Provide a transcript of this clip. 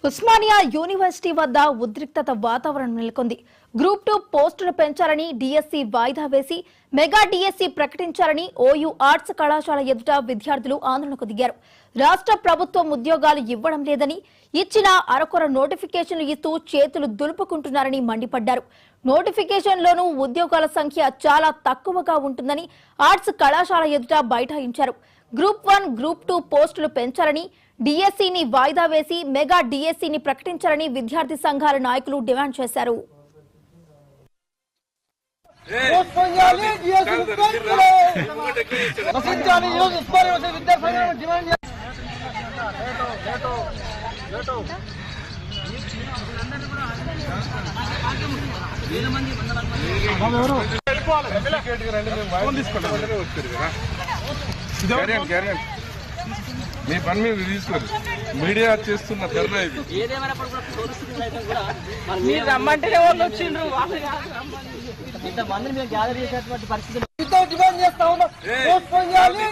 Osmania university వద్ద ఉద్రిక్తత వాతావరణం నెలకొంది. గ్రూప్ 2 పోస్టులు పెంచాలని డిఎస్సి వాయిదా వేసి మెగా డిఎస్సి ప్రకటించాలని ఓయూ ఆర్ట్స్ కళాశాల ఎదుట విద్యార్థులు ఆందోళనకు దిగారు. రాష్ట్ర ప్రభుత్వం ఉద్యోగాలు ఇవ్వడం లేదని, ఇచ్చిన అరకొర నోటిఫికేషన్లు ఇస్తూ చేతులు దులుపుకుంటున్నారని మండిపడ్డారు. నోటిఫికేషన్లోనూ ఉద్యోగాల సంఖ్య చాలా తక్కువగా ఉంటుందని ఆర్ట్స్ కళాశాల ఎదుట బైఠాయించారు. గ్రూప్ 1, గ్రూప్ 2 పోస్టులు పెంచాలని, డిఎస్సిని వాయిదా వేసి మెగా డిఎస్సిని ప్రకటించాలని విద్యార్థి సంఘాల నాయకులు డిమాండ్ చేశారు. మీ పని మీద తీసుకోరు, మీడియా చేస్తున్న ధర్నా ఇది. మీరు రమ్మంటేనే వాళ్ళు వచ్చిండ్రు, ఇంతమందిని మేము గ్యాదర్ చేసేటువంటి పరిస్థితులు డిమాండ్ చేస్తా ఉన్నాం. విద్యార్థి